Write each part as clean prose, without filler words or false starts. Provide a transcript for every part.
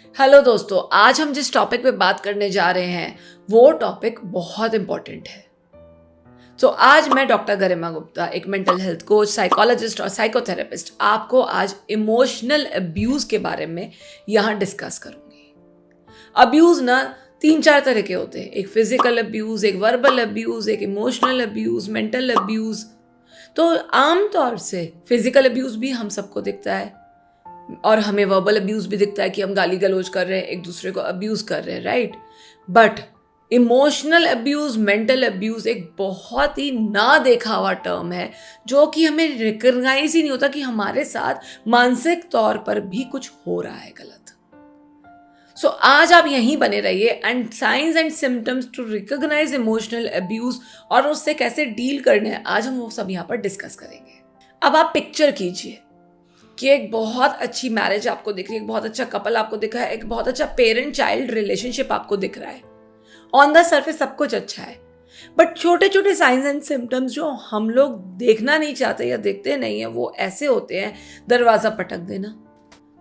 Hello दोस्तों, आज हम जिस टॉपिक पे बात करने जा रहे हैं वो टॉपिक बहुत इंपॉर्टेंट है। तो आज मैं डॉक्टर गरिमा गुप्ता, एक मेंटल हेल्थ कोच, साइकोलॉजिस्ट और साइकोथेरेपिस्ट, आपको आज इमोशनल अब्यूज के बारे में यहाँ डिस्कस करूंगी। अब्यूज ना 3-4 तरह के होते हैं। एक फिजिकल अब्यूज, एक वर्बल अब्यूज, एक इमोशनल अब्यूज, मेंटल अब्यूज। तो आमतौर से फिजिकल अब्यूज भी हम सबको दिखता है और हमें वर्बल अब्यूज भी दिखता है कि हम गाली गलौज कर रहे हैं, एक दूसरे को अब्यूज कर रहे हैं, right. But emotional abuse, mental abuse एक बहुत ही ना देखा हुआ टर्म है जो कि हमें रिकॉग्नाइज ही नहीं होता कि हमारे साथ मानसिक तौर पर भी कुछ हो रहा है गलत। सो आज आप यहीं बने रहिए and signs and symptoms to recognize emotional abuse और उससे कैसे डील करना है, आज हम वो सब यहाँ पर डिस्कस करेंगे। अब आप पिक्चर कीजिए कि एक बहुत अच्छी मैरिज आपको दिख रही है, एक बहुत अच्छा कपल आपको दिख रहा है, एक बहुत अच्छा पेरेंट चाइल्ड रिलेशनशिप आपको दिख रहा है। ऑन द सरफेस सब कुछ अच्छा है, बट छोटे छोटे साइंस एंड सिम्टम्स जो हम लोग देखना नहीं चाहते या देखते नहीं है वो ऐसे होते हैं। दरवाजा पटक देना,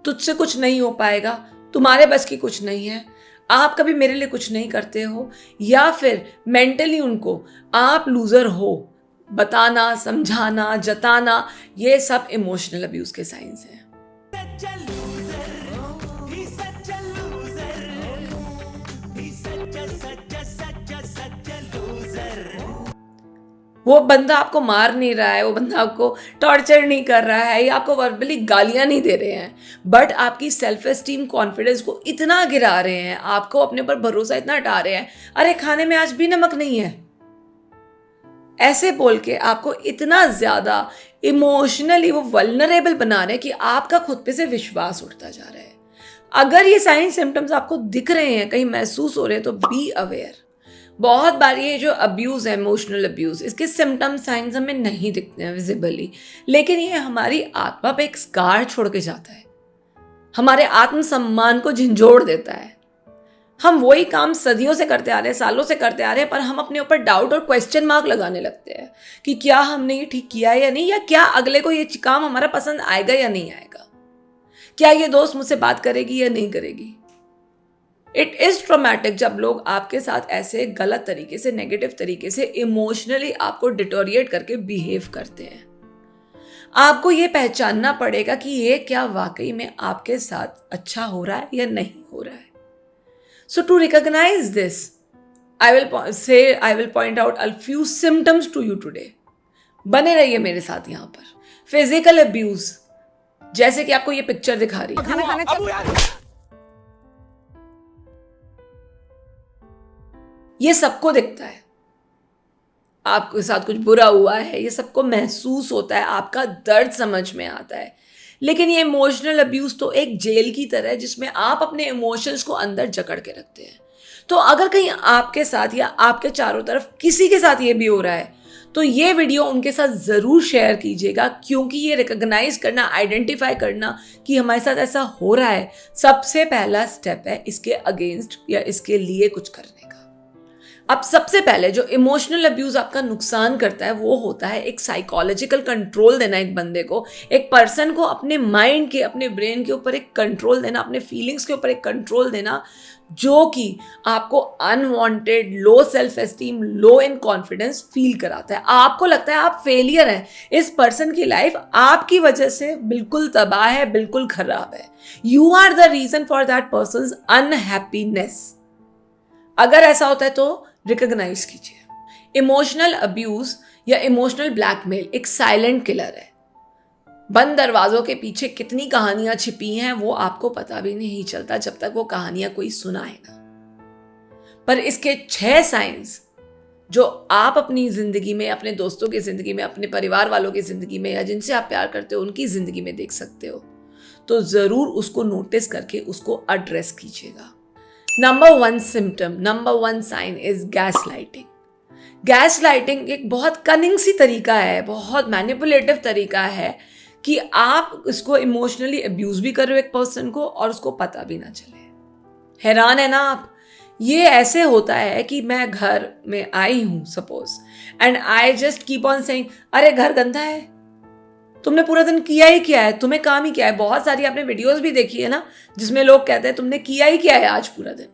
तुझसे कुछ नहीं हो पाएगा, तुम्हारे बस की कुछ नहीं है, आप कभी मेरे लिए कुछ नहीं करते हो, या फिर मेंटली उनको आप लूजर हो बताना, समझाना, जताना, ये सब इमोशनल अब्यूज के साइंस हैं। वो बंदा आपको मार नहीं रहा है, वो बंदा आपको टॉर्चर नहीं कर रहा है या आपको वर्बली गालियां नहीं दे रहे हैं, बट आपकी सेल्फ एस्टीम, कॉन्फिडेंस को इतना गिरा रहे हैं, आपको अपने पर भरोसा इतना हटा रहे हैं, अरे खाने में आज भी नमक नहीं है, ऐसे बोल के आपको इतना ज्यादा इमोशनली वो वल्नरेबल बना रहे हैं कि आपका खुद पे से विश्वास उठता जा रहा है। अगर ये साइन सिम्टम्स आपको दिख रहे हैं, कहीं महसूस हो रहे हैं, तो बी अवेयर। बहुत बार ये जो अब्यूज है, इमोशनल अब्यूज, इसके सिम्टम्स, साइंस हमें नहीं दिखते हैं विजिबली, लेकिन ये हमारी आत्मा पे एक स्कार छोड़ के जाता है, हमारे आत्मसम्मान को झंझोड़ देता है। हम वही काम सदियों से करते आ रहे हैं, सालों से करते आ रहे हैं, पर हम अपने ऊपर डाउट और क्वेश्चन मार्क लगाने लगते हैं कि क्या हमने ये ठीक किया है या नहीं, या क्या अगले को ये काम हमारा पसंद आएगा या नहीं आएगा, क्या ये दोस्त मुझसे बात करेगी या नहीं करेगी। इट इज ट्रॉमेटिक जब लोग आपके साथ ऐसे गलत तरीके से, नेगेटिव तरीके से इमोशनली आपको डिटोरिएट करके बिहेव करते हैं। आपको ये पहचानना पड़ेगा कि ये क्या वाकई में आपके साथ अच्छा हो रहा है या नहीं हो रहा है। So to recognize this, I will point out a few symptoms to you today. बने रहिए मेरे साथ यहाँ पर। फिजिकल अब्यूज, जैसे कि आपको ये पिक्चर दिखा रही है, ये सबको दिखता है, आपके साथ कुछ बुरा हुआ है, ये सबको महसूस होता है, आपका दर्द समझ में आता है। लेकिन ये इमोशनल अब्यूज तो एक जेल की तरह है जिसमें आप अपने इमोशंस को अंदर जकड़ के रखते हैं। तो अगर कहीं आपके साथ या आपके चारों तरफ किसी के साथ ये भी हो रहा है, तो ये वीडियो उनके साथ ज़रूर शेयर कीजिएगा, क्योंकि ये रिकॉग्नाइज करना, आइडेंटिफाई करना कि हमारे साथ ऐसा हो रहा है, सबसे पहला स्टेप है इसके अगेंस्ट या इसके लिए कुछ करने का। अब सबसे पहले जो इमोशनल अब्यूज आपका नुकसान करता है वो होता है एक साइकोलॉजिकल कंट्रोल देना, एक बंदे को, एक पर्सन को अपने माइंड के, अपने ब्रेन के ऊपर एक कंट्रोल देना, अपने फीलिंग्स के ऊपर एक कंट्रोल देना, जो कि आपको unwanted, low self esteem, low in confidence feel कराता है। आपको लगता है आप फेलियर हैं, इस पर्सन की लाइफ आपकी वजह से बिल्कुल तबाह है, बिल्कुल खराब है, you are the reason for that persons unhappiness. अगर ऐसा होता है तो रिकॉग्नाइज कीजिए। इमोशनल अब्यूज या इमोशनल ब्लैकमेल एक साइलेंट किलर है। बंद दरवाजों के पीछे कितनी कहानियां छिपी हैं वो आपको पता भी नहीं चलता जब तक वो कहानियां कोई सुनाए ना। पर इसके 6 साइंस जो आप अपनी जिंदगी में, अपने दोस्तों की जिंदगी में, अपने परिवार वालों की जिंदगी में, या जिनसे आप प्यार करते हो उनकी जिंदगी में देख सकते हो, तो जरूर उसको नोटिस करके उसको एड्रेस कीजिएगा। Number 1 symptom, number 1 sign is gaslighting. Gaslighting एक बहुत कनिंग सी तरीका है, बहुत मैनिपुलेटिव तरीका है कि आप इसको इमोशनली अब्यूज भी कर रहे हो एक पर्सन को और उसको पता भी ना चले। हैरान है ना आप? ये ऐसे होता है कि मैं घर में आई हूं suppose, and I just keep on saying, अरे घर गंदा है, तुमने पूरा दिन किया ही क्या है, तुम्हें काम ही क्या है। बहुत सारी आपने वीडियोस भी देखी है ना जिसमें लोग कहते हैं तुमने किया ही क्या है आज पूरा दिन।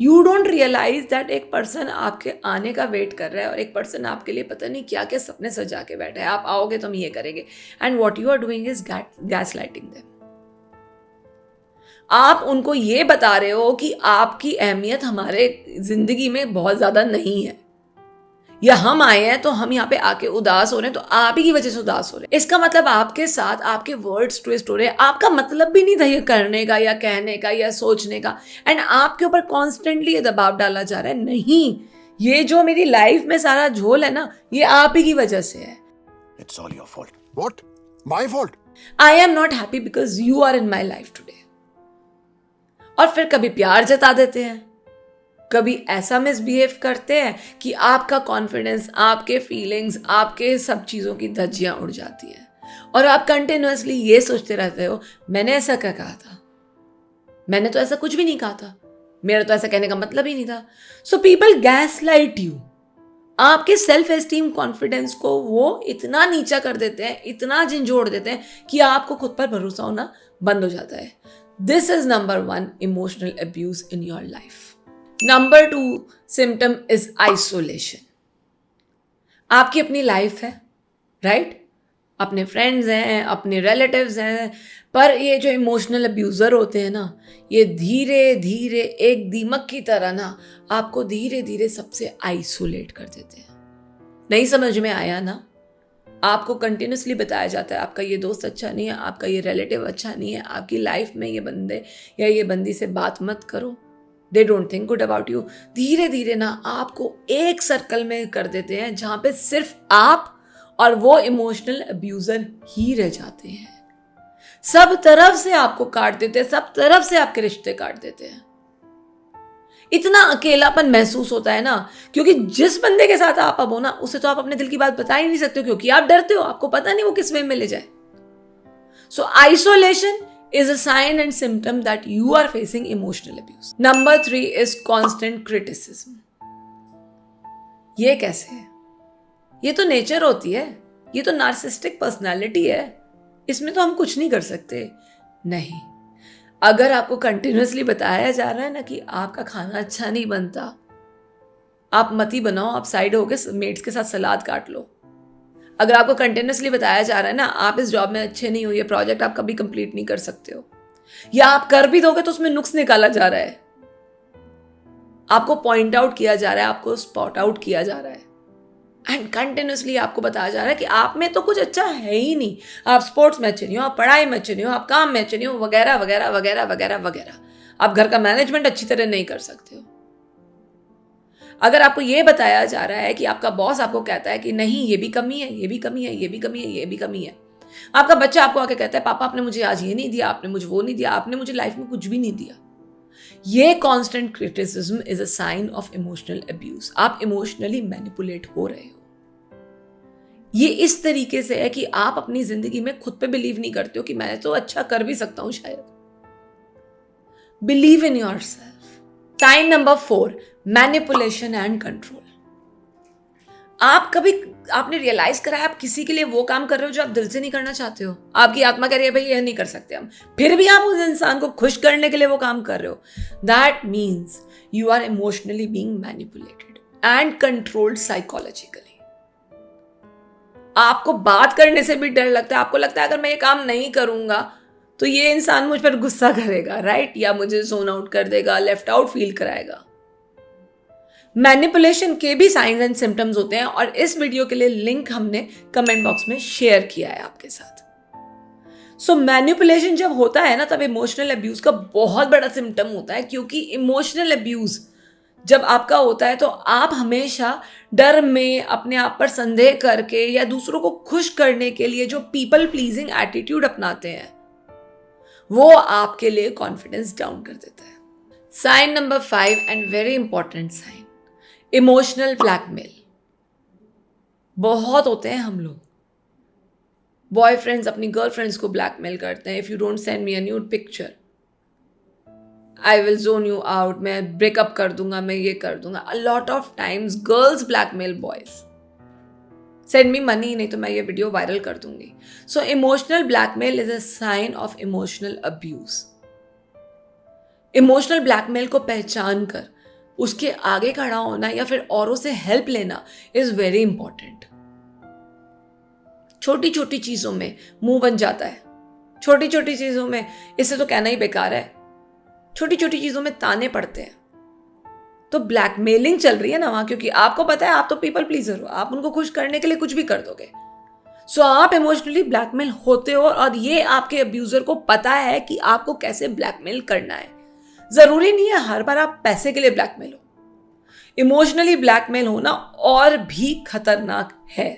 यू डोंट रियलाइज दैट एक पर्सन आपके आने का वेट कर रहा है और एक पर्सन आपके लिए पता नहीं क्या क्या सपने सजा के बैठा है। आप आओगे तो हम ये करेंगे, and what you are doing is gaslighting them. आप उनको ये बता रहे हो कि आपकी अहमियत हमारे जिंदगी में बहुत ज्यादा नहीं है, या हम आए हैं तो हम यहाँ पे आके उदास हो रहे हैं तो आप ही की वजह से उदास हो रहे हैं। इसका मतलब आपके साथ आपके वर्ड्स ट्विस्ट हो रहे हैं। आपका मतलब भी नहीं था ये करने का या कहने का या सोचने का, एंड आपके ऊपर कॉन्स्टेंटली ये दबाव डाला जा रहा है, नहीं ये जो मेरी लाइफ में सारा झोल है ना ये आप ही की वजह से है। It's all your fault. What? My fault? I am not happy because you are in my life today. और फिर कभी प्यार जता देते हैं, कभी ऐसा मिसबिहेव करते हैं कि आपका कॉन्फिडेंस, आपके फीलिंग्स, आपके सब चीज़ों की धज्जियां उड़ जाती हैं और आप कंटिन्यूअसली ये सोचते रहते हो मैंने ऐसा क्या कहा था, मैंने तो ऐसा कुछ भी नहीं कहा था, मेरा तो ऐसा कहने का मतलब ही नहीं था। So people gas light you. आपके सेल्फ एस्टीम, कॉन्फिडेंस को वो इतना नीचा कर देते हैं, इतना झंझोड़ देते हैं कि आपको खुद पर भरोसा होना बंद हो जाता है। This is number 1 emotional abuse in your life. Number 2 symptom is isolation. आपकी अपनी लाइफ है, राइट? अपने फ्रेंड्स हैं, अपने रिलेटिव्स हैं, पर ये जो इमोशनल अब्यूज़र होते हैं ना ये धीरे धीरे एक दीमक की तरह ना आपको धीरे धीरे सबसे आइसोलेट कर देते हैं। नहीं समझ में आया ना? आपको कंटिन्यूसली बताया जाता है आपका ये दोस्त अच्छा नहीं है, आपका ये रिलेटिव अच्छा नहीं है, आपकी लाइफ में ये बंदे या ये बंदी से बात मत करो, they don't think good about you. धीरे धीरे ना आपको एक सर्कल में कर देते हैं जहां पे सिर्फ आप और वो इमोशनल अब्यूजर ही रह जाते हैं। सब तरफ से आपको काट देते हैं, सब तरफ से आपके रिश्ते काट देते हैं। इतना अकेलापन महसूस होता है ना, क्योंकि जिस बंदे के साथ आप अब हो ना उसे तो आप अपने दिल की बात बता ही नहीं सकते हो, क्योंकि आप डरते हो, आपको पता नहीं वो किस वे में ले जाए। सो isolation is a sign and symptom that you are facing emotional abuse. Number 3 is constant criticism. ये कैसे है? ये तो नेचर होती है, ये तो नार्सिस्टिक पर्सनालिटी है, इसमें तो हम कुछ नहीं कर सकते। नहीं, अगर आपको कंटिन्यूसली बताया जा रहा है ना कि आपका खाना अच्छा नहीं बनता, आप मत ही बनाओ, आप साइड होके मेट्स के साथ सलाद काट लो। अगर आपको कंटिन्यूसली बताया जा रहा है ना आप इस जॉब में अच्छे नहीं हो, ये प्रोजेक्ट आप कभी कंप्लीट नहीं कर सकते हो, या आप कर भी दोगे तो उसमें नुक्स निकाला जा रहा है, आपको पॉइंट आउट किया जा रहा है, आपको स्पॉट आउट किया जा रहा है, एंड कंटिन्यूसली आपको बताया जा रहा है कि आप में तो कुछ अच्छा है ही नहीं, आप स्पोर्ट्स में अच्छे नहीं हो, आप पढ़ाई में अच्छे नहीं हो, आप काम में अच्छे नहीं हो, वगैरह वगैरह वगैरह वगैरह वगैरह। आप घर का मैनेजमेंट अच्छी तरह नहीं कर सकते हो। अगर आपको ये बताया जा रहा है कि आपका बॉस आपको कहता है कि नहीं ये भी कमी है, ये भी कमी है, ये भी कमी है, ये भी कमी है, आपका बच्चा आपको आके कहता है पापा आपने मुझे आज ये नहीं दिया, आपने मुझे वो नहीं दिया, आपने मुझे लाइफ में कुछ भी नहीं दिया, ये constant criticism is a sign of emotional abuse. आप इमोशनली मैनिपुलेट हो रहे हो। ये इस तरीके से है कि आप अपनी जिंदगी में खुद पे बिलीव नहीं करते हो कि मैं तो अच्छा कर भी सकता हूं शायद। Believe in yourself. Sign number 4 manipulation and control. आपने रियलाइज करा है आप किसी के लिए वो काम कर रहे हो जो आप दिल से नहीं करना चाहते हो, आपकी आत्मा कह रही है भाई ये नहीं कर सकते हम, फिर भी आप उस इंसान को खुश करने के लिए वो काम कर रहे हो। That means you are emotionally being manipulated and controlled psychologically. आपको बात करने से भी डर लगता है, आपको लगता है अगर मैं ये काम नहीं करूंगा तो ये इंसान मुझ पर गुस्सा करेगा, राइट, या मुझे जोन आउट कर देगा, लेफ्ट आउट फील कराएगा। मैनिपुलेशन के भी साइंस एंड सिम्टम्स होते हैं और इस वीडियो के लिए लिंक हमने कमेंट बॉक्स में शेयर किया है आपके साथ। सो मैनिपुलेशन जब होता है ना तब इमोशनल अब्यूज का बहुत बड़ा सिम्टम होता है, क्योंकि इमोशनल अब्यूज जब आपका होता है तो आप हमेशा डर में, अपने आप पर संदेह करके या दूसरों को खुश करने के लिए जो पीपल प्लीजिंग एटीट्यूड अपनाते हैं वो आपके लिए कॉन्फिडेंस डाउन कर देता है। Sign number 5 and very important sign, emotional blackmail. बहुत होते हैं हम लोग, बॉयफ्रेंड्स अपनी गर्लफ्रेंड्स को ब्लैकमेल करते हैं, if you don't send me a nude picture I will zone you out, मैं ब्रेकअप कर दूंगा, मैं ये कर दूंगा। A lot of times girls blackmail boys. Send me money, नहीं तो मैं ये वीडियो वायरल कर दूंगी। So emotional blackmail is a sign of emotional abuse. Emotional blackmail को पहचान कर उसके आगे खड़ा होना या फिर औरों से हेल्प लेना इज वेरी इंपॉर्टेंट। छोटी छोटी चीजों में मुंह बन जाता है, छोटी छोटी चीजों में इससे तो कहना ही बेकार है, छोटी छोटी चीजों में ताने पड़ते हैं। तो ब्लैकमेलिंग चल रही है ना वहां, क्योंकि आपको पता है आप तो पीपल प्लीजर हो, आप उनको खुश करने के लिए कुछ भी कर दोगे। सो आप इमोशनली ब्लैकमेल होते हो और ये आपके अब्यूजर को पता है कि आपको कैसे ब्लैकमेल करना है। जरूरी नहीं है हर बार आप पैसे के लिए ब्लैकमेल हो। इमोशनली ब्लैकमेल होना और भी खतरनाक है,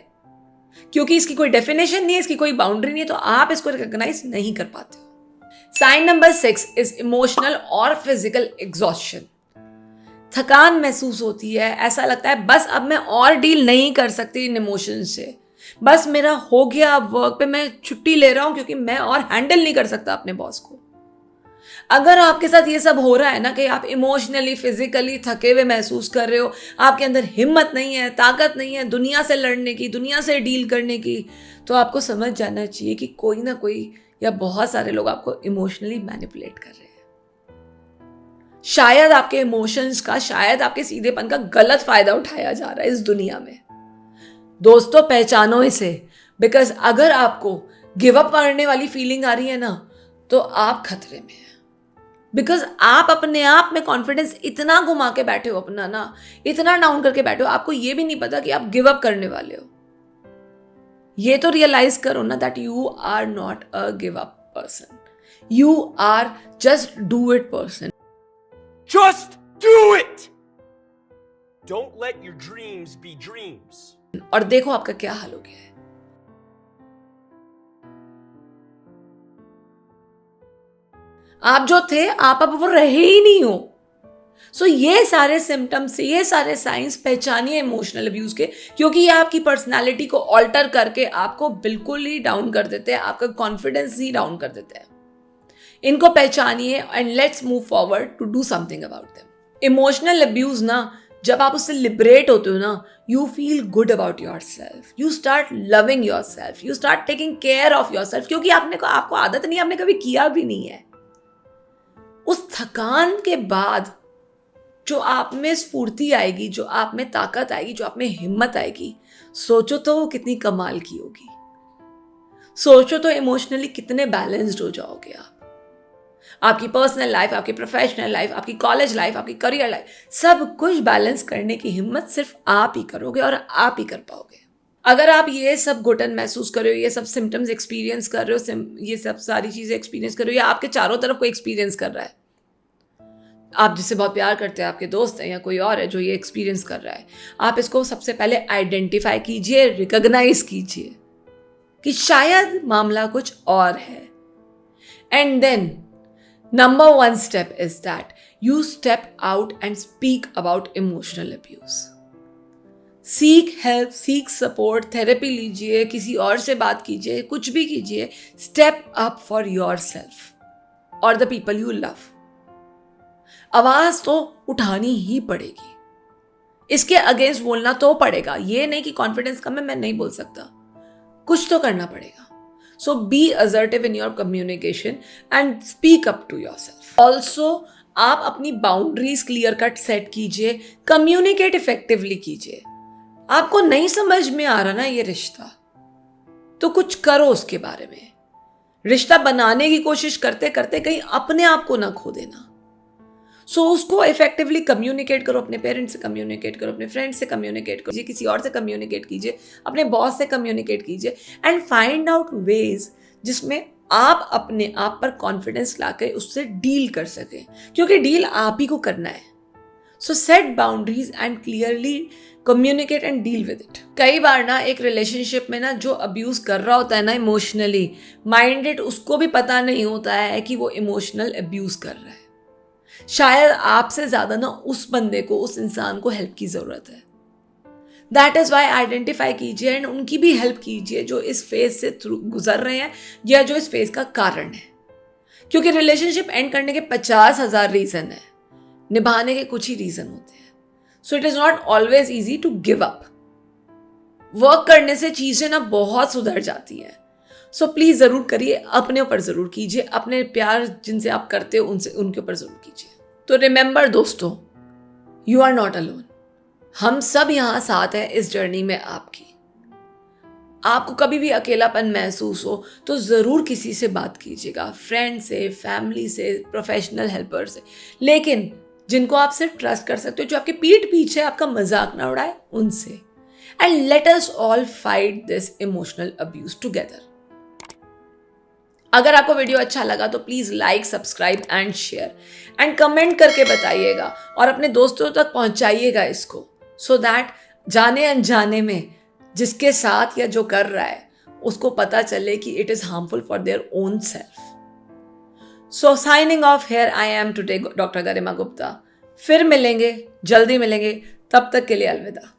क्योंकि इसकी कोई डेफिनेशन नहीं है, इसकी कोई बाउंड्री नहीं है, तो आप इसको रिकॉग्नाइज नहीं कर पाते हो। साइन नंबर 6 इज इमोशनल और फिजिकल एग्जॉस्शन। थकान महसूस होती है, ऐसा लगता है बस अब मैं और डील नहीं कर सकती इन इमोशन से, बस मेरा हो गया, अब वर्क पे मैं छुट्टी ले रहा हूं क्योंकि मैं और हैंडल नहीं कर सकता अपने बॉस को। अगर आपके साथ ये सब हो रहा है ना कि आप इमोशनली फिजिकली थके हुए महसूस कर रहे हो, आपके अंदर हिम्मत नहीं है, ताकत नहीं है दुनिया से लड़ने की, दुनिया से डील करने की, तो आपको समझ जाना चाहिए कि कोई ना कोई या बहुत सारे लोग आपको इमोशनली मैनिपुलेट कर रहे हैं। शायद आपके इमोशंस का, शायद आपके सीधेपन का गलत फायदा उठाया जा रहा है इस दुनिया में। दोस्तों पहचानो इसे, बिकॉज अगर आपको गिव अप करने वाली फीलिंग आ रही है ना, तो आप खतरे में हैं। बिकॉज आप अपने आप में कॉन्फिडेंस इतना घुमा के बैठे हो, अपना ना इतना डाउन करके बैठे हो, आपको ये भी नहीं पता कि आप गिव अप करने वाले हो। ये तो रियलाइज करो ना that you are not a give up person, you are just do it person. Just do it! Don't let your dreams be dreams. और देखो आपका क्या हाल हो गया है। आप जो थे आप अब वो रहे ही नहीं हो। सो ये सारे सिम्टम्स, ये सारे साइंस पहचानिए इमोशनल अब्यूज के, क्योंकि ये आपकी पर्सनालिटी को ऑल्टर करके आपको बिल्कुल ही डाउन कर देते हैं, आपका कॉन्फिडेंस ही डाउन कर देते हैं। इनको पहचानिए and let's move forward to do something about them. Emotional abuse ना, जब आप उससे लिबरेट होते हो ना, you feel good about yourself, you start loving yourself, you start taking care of yourself, क्योंकि आपको आदत नहीं है, आपने कभी किया भी नहीं है। उस थकान के बाद जो आप में स्फूर्ति आएगी, जो आप में ताकत आएगी, जो आप में हिम्मत आएगी, सोचो तो वो कितनी कमाल की होगी। सोचो तो इमोशनली कितने बैलेंस्ड हो जाओगे आप। आपकी पर्सनल लाइफ, आपकी प्रोफेशनल लाइफ, आपकी कॉलेज लाइफ, आपकी करियर लाइफ, सब कुछ बैलेंस करने की हिम्मत सिर्फ आप ही करोगे और आप ही कर पाओगे। अगर आप ये सब घुटन महसूस कर रहे हो, ये सब सिम्टम्स एक्सपीरियंस कर रहे हो, ये सब सारी चीजें एक्सपीरियंस कर रहे हो, या आपके चारों तरफ कोई एक्सपीरियंस कर रहा है, आप जिससे बहुत प्यार करते हैं, आपके दोस्त हैं या कोई और है जो ये एक्सपीरियंस कर रहा है, आप इसको सबसे पहले आइडेंटिफाई कीजिए, रिकॉग्नाइज कीजिए कि शायद मामला कुछ और है। And then number 1 step is that you step out and speak about emotional abuse. Seek help, seek support, therapy लीजिए, किसी और से बात कीजिए, कुछ भी कीजिए। Step up for yourself or the people you love. आवाज तो उठानी ही पड़ेगी, इसके अगेंस्ट बोलना तो पड़ेगा। ये नहीं कि कॉन्फिडेंस कम है मैं नहीं बोल सकता, कुछ तो करना पड़ेगा। So be assertive in your communication and speak up to yourself. Also, आप अपनी बाउंड्रीज क्लियर कट सेट कीजिए, कम्युनिकेट इफेक्टिवली कीजिए। आपको नहीं समझ में आ रहा ना ये रिश्ता, तो कुछ करो उसके बारे में। रिश्ता बनाने की कोशिश करते करते कहीं अपने आप को ना खो देना। सो उसको इफेक्टिवली कम्युनिकेट करो, अपने पेरेंट्स से कम्युनिकेट करो, अपने फ्रेंड्स से कम्युनिकेट करो, किसी और से कम्युनिकेट कीजिए, अपने बॉस से कम्युनिकेट कीजिए एंड फाइंड आउट वेज जिसमें आप अपने आप पर कॉन्फिडेंस लाकर उससे डील कर सकें, क्योंकि डील आप ही को करना है। सो set boundaries and clearly communicate and deal with it. कई बार ना एक रिलेशनशिप में ना जो अब्यूज कर रहा होता है ना इमोशनली माइंडेड, उसको भी पता नहीं होता है कि वो इमोशनल अब्यूज कर रहा है। शायद आपसे ज्यादा ना उस बंदे को, उस इंसान को हेल्प की जरूरत है। दैट इज वाई आइडेंटिफाई कीजिए एंड उनकी भी हेल्प कीजिए जो इस फेज से गुजर रहे हैं या जो इस फेज का कारण है, क्योंकि रिलेशनशिप एंड करने के 50,000 रीजन है, निभाने के कुछ ही रीजन होते हैं। So it is not always easy to give up. Work करने से चीजें ना बहुत सुधर जाती हैं। सो प्लीज जरूर करिए, अपने ऊपर जरूर कीजिए, अपने प्यार जिनसे आप करते हो उनसे उनके ऊपर जरूर कीजिए। तो रिमेंबर दोस्तों, यू आर नॉट अलोन। हम सब यहाँ साथ हैं इस जर्नी में आपकी। आपको कभी भी अकेलापन महसूस हो तो ज़रूर किसी से बात कीजिएगा, फ्रेंड से, फैमिली से, प्रोफेशनल हेल्पर से, लेकिन जिनको आप सिर्फ ट्रस्ट कर सकते हो, जो आपके पीठ पीछे आपका मजाक ना उड़ाए, उनसे। And let us all fight this emotional abuse together. अगर आपको वीडियो अच्छा लगा तो please like, subscribe and share and comment करके बताइएगा और अपने दोस्तों तक पहुंचाइएगा इसको, सो दैट जाने अनजाने में जिसके साथ या जो कर रहा है उसको पता चले कि it is harmful for their own self. So signing off here I am today doctor Garima Gupta. फिर मिलेंगे, जल्दी मिलेंगे, तब तक के लिए अलविदा।